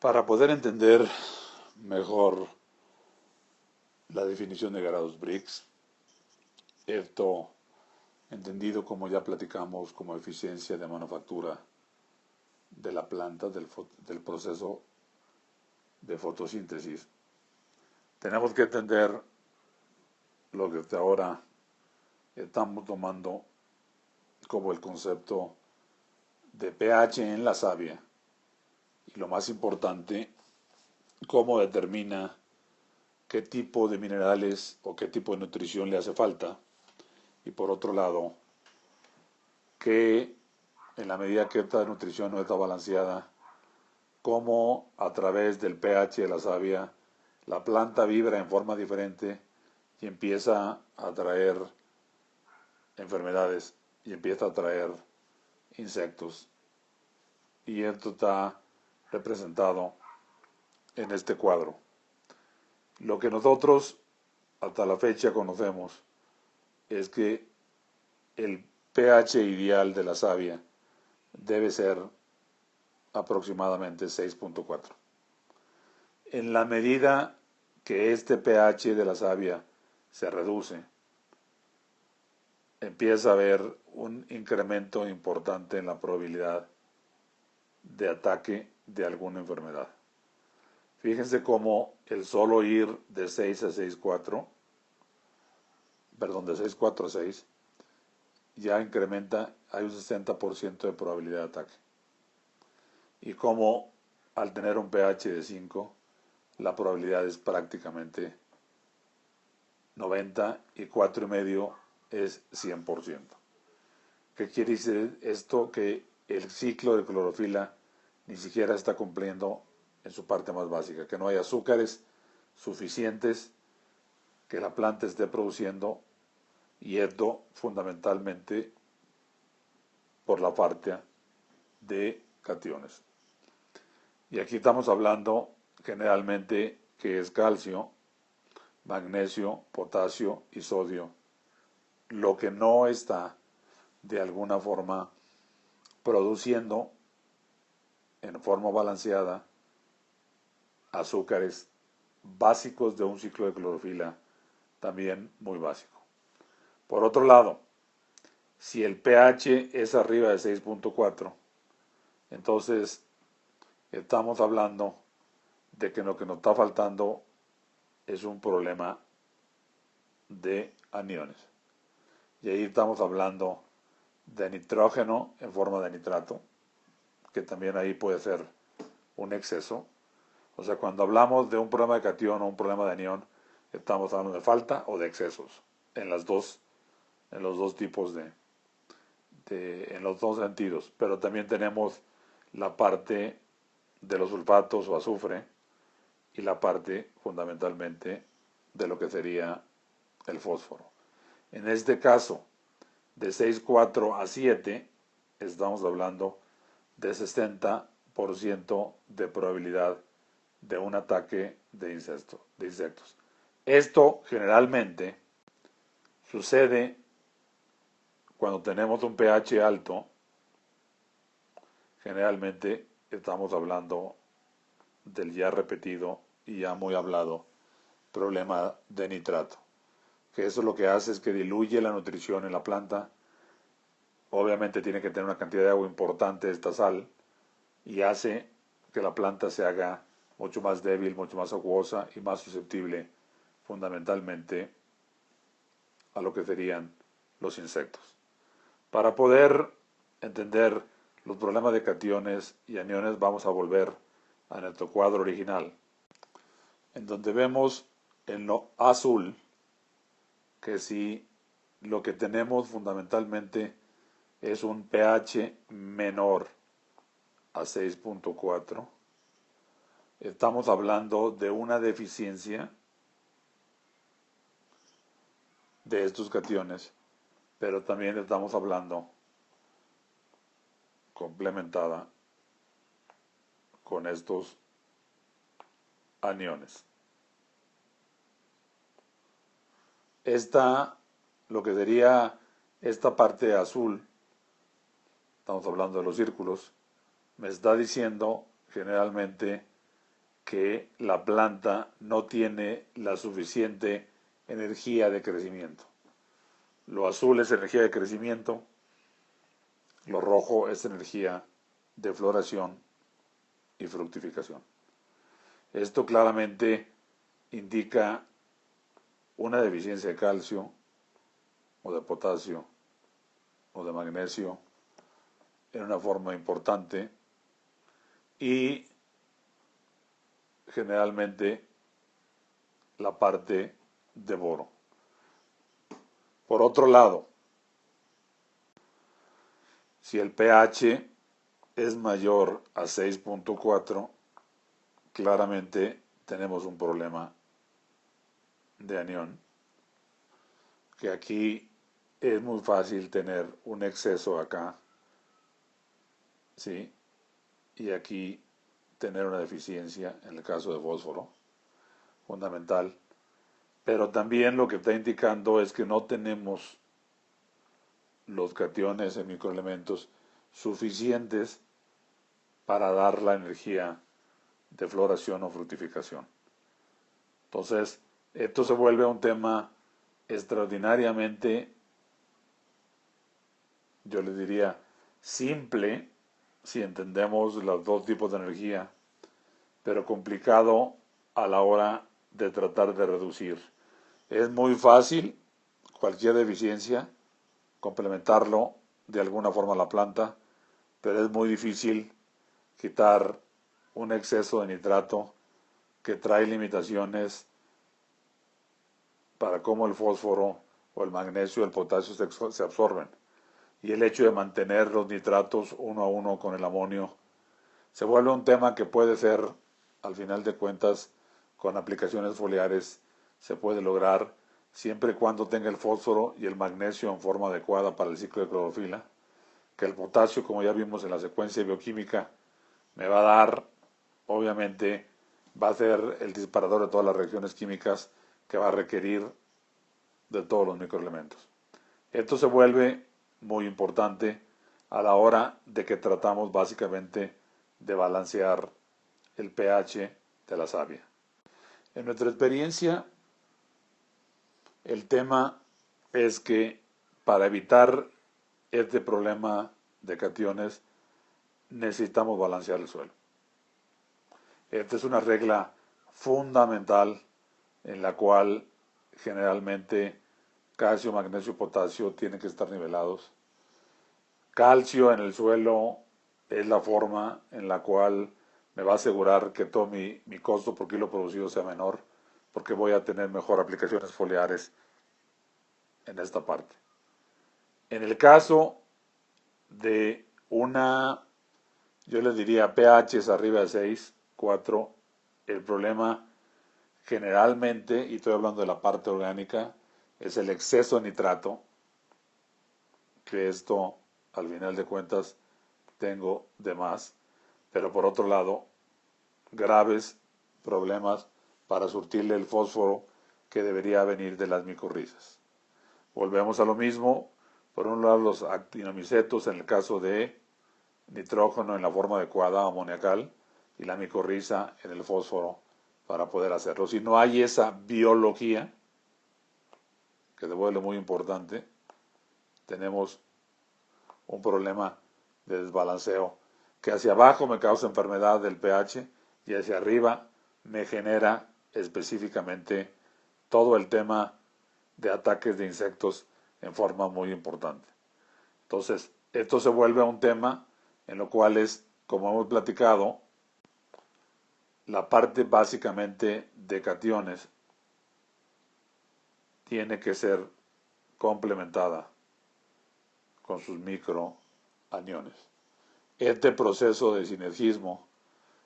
Para poder entender mejor la definición de grados Briggs, esto entendido como ya platicamos como eficiencia de manufactura de la planta del proceso de fotosíntesis, tenemos que entender lo que hasta ahora estamos tomando como el concepto de pH en la savia y lo más importante, cómo determina qué tipo de minerales o qué tipo de nutrición le hace falta, y por otro lado, que en la medida que esta nutrición no está balanceada, cómo a través del pH de la savia la planta vibra en forma diferente y empieza a atraer enfermedades y empieza a atraer insectos. Y esto está representado en este cuadro. Lo que nosotros hasta la fecha conocemos es que el pH ideal de la savia debe ser aproximadamente 6.4. En la medida que este pH de la savia se reduce, empieza a haber un incremento importante en la probabilidad de ataque de alguna enfermedad. Fíjense cómo el solo ir de 6 a 6.4, perdón, de 6.4 a 6, ya incrementa, hay un 60% de probabilidad de ataque. Y como al tener un pH de 5, la probabilidad es prácticamente 90 y 4,5 es 100%. ¿Qué quiere decir esto? Que el ciclo de clorofila ni siquiera está cumpliendo en su parte más básica, que no hay azúcares suficientes que la planta esté produciendo, y esto fundamentalmente por la falta de cationes. Y aquí estamos hablando generalmente que es calcio, magnesio, potasio y sodio, lo que no está de alguna forma produciendo en forma balanceada azúcares básicos de un ciclo de clorofila también muy básico. Por otro lado, si el pH es arriba de 6.4, entonces estamos hablando de que lo que nos está faltando es un problema de aniones. Y ahí estamos hablando de nitrógeno en forma de nitrato, que también ahí puede ser un exceso. O sea, cuando hablamos de un problema de catión o un problema de anión, estamos hablando de falta o de excesos en los dos tipos en los dos sentidos. Pero también tenemos la parte de los sulfatos o azufre y la parte fundamentalmente de lo que sería el fósforo. En este caso, de 6.4 a 7, estamos hablando de 60% de probabilidad de un ataque de insectos. Esto generalmente sucede cuando tenemos un pH alto. Generalmente estamos hablando del ya repetido y ya muy hablado problema de nitrato, que eso lo que hace es que diluye la nutrición en la planta. Obviamente tiene que tener una cantidad de agua importante esta sal y hace que la planta se haga mucho más débil, mucho más acuosa y más susceptible fundamentalmente a lo que serían los insectos. Para poder entender los problemas de cationes y aniones, vamos a volver a nuestro cuadro original, en donde vemos en lo azul que si lo que tenemos fundamentalmente es un pH menor a 6.4, estamos hablando de una deficiencia de estos cationes, pero también estamos hablando complementada con estos aniones. Lo que sería esta parte azul, estamos hablando de los círculos, me está diciendo generalmente que la planta no tiene la suficiente energía de crecimiento. Lo azul es energía de crecimiento, lo rojo es energía de floración y fructificación. Esto claramente indica una deficiencia de calcio o de potasio o de magnesio en una forma importante y generalmente la parte de boro. Por otro lado, si el pH es mayor a 6.4, claramente tenemos un problema de anión, que aquí es muy fácil tener un exceso acá, ¿sí? Y aquí tener una deficiencia en el caso de fósforo, fundamental. Pero también lo que está indicando es que no tenemos los cationes en microelementos suficientes para dar la energía de floración o fructificación. Entonces, esto se vuelve un tema extraordinariamente, yo le diría, simple si entendemos los dos tipos de energía, pero complicado a la hora de tratar de reducir. Es muy fácil cualquier deficiencia complementarlo de alguna forma a la planta, pero es muy difícil quitar un exceso de nitrato que trae limitaciones para cómo el fósforo o el magnesio o el potasio se absorben. Y el hecho de mantener los nitratos uno a uno con el amonio se vuelve un tema que puede ser, al final de cuentas, con aplicaciones foliares, se puede lograr siempre y cuando tenga el fósforo y el magnesio en forma adecuada para el ciclo de clorofila, que el potasio, como ya vimos en la secuencia bioquímica, me va a dar, obviamente, va a ser el disparador de todas las reacciones químicas que va a requerir de todos los microelementos. Esto se vuelve muy importante a la hora de que tratamos básicamente de balancear el pH de la savia. En nuestra experiencia, el tema es que para evitar este problema de cationes necesitamos balancear el suelo. Esta es una regla fundamental en la cual generalmente calcio, magnesio y potasio tienen que estar nivelados. Calcio en el suelo es la forma en la cual me va a asegurar que todo mi costo por kilo producido sea menor, porque voy a tener mejor aplicaciones foliares en esta parte. En el caso de yo les diría pH es arriba de 6, 4, el problema generalmente, y estoy hablando de la parte orgánica, es el exceso de nitrato, que esto al final de cuentas tengo de más, pero por otro lado, graves problemas para surtirle el fósforo que debería venir de las micorrizas. Volvemos a lo mismo, por un lado los actinomicetos en el caso de nitrógeno en la forma adecuada, amoniacal, y la micorriza en el fósforo para poder hacerlo. Si no hay esa biología, que se vuelve muy importante, tenemos un problema de desbalanceo que hacia abajo me causa enfermedad del pH y hacia arriba me genera específicamente todo el tema de ataques de insectos en forma muy importante. Entonces, esto se vuelve un tema en lo cual es, como hemos platicado, la parte básicamente de cationes tiene que ser complementada con sus microaniones. Este proceso de sinergismo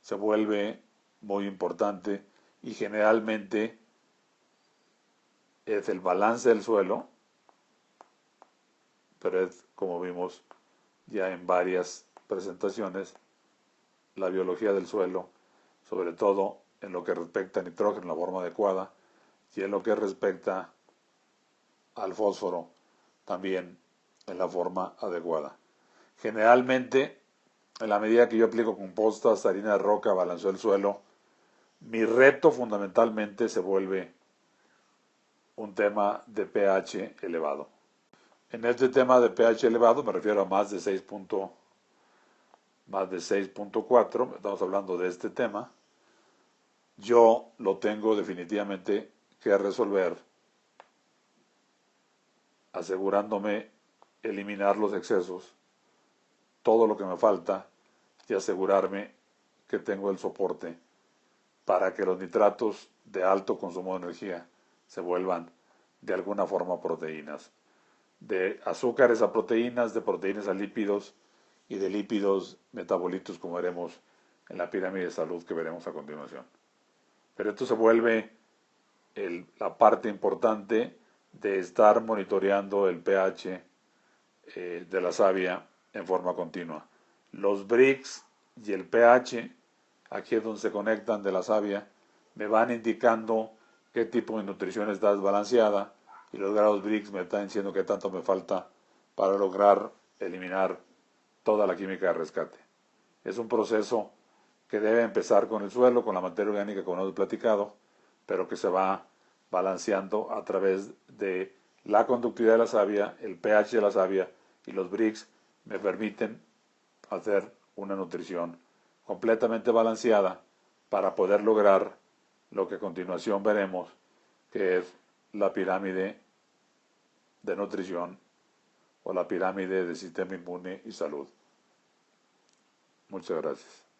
se vuelve muy importante y generalmente es el balance del suelo, pero es, como vimos ya en varias presentaciones, la biología del suelo, sobre todo en lo que respecta a nitrógeno en la forma adecuada y en lo que respecta al fósforo también en la forma adecuada. Generalmente, en la medida que yo aplico compostas, harina de roca, balanceo el suelo, Mi reto fundamentalmente se vuelve un tema de pH elevado. En este tema de pH elevado me refiero a más de 6.4, estamos hablando de este tema. Yo lo tengo definitivamente que resolver asegurándome eliminar los excesos, todo lo que me falta y asegurarme que tengo el soporte para que los nitratos de alto consumo de energía se vuelvan de alguna forma proteínas. De azúcares a proteínas, de proteínas a lípidos y de lípidos metabolitos, como veremos en la pirámide de salud que veremos a continuación. Pero esto se vuelve la parte importante de estar monitoreando el pH de la savia en forma continua. Los Brix y el pH, aquí es donde se conectan de la savia, me van indicando qué tipo de nutrición está desbalanceada y los grados Brix me están diciendo qué tanto me falta para lograr eliminar toda la química de rescate. Es un proceso que debe empezar con el suelo, con la materia orgánica como hemos platicado, pero que se va balanceando a través de la conductividad de la savia, el pH de la savia y los Brix me permiten hacer una nutrición completamente balanceada para poder lograr lo que a continuación veremos, que es la pirámide de nutrición o la pirámide de sistema inmune y salud. Muchas gracias.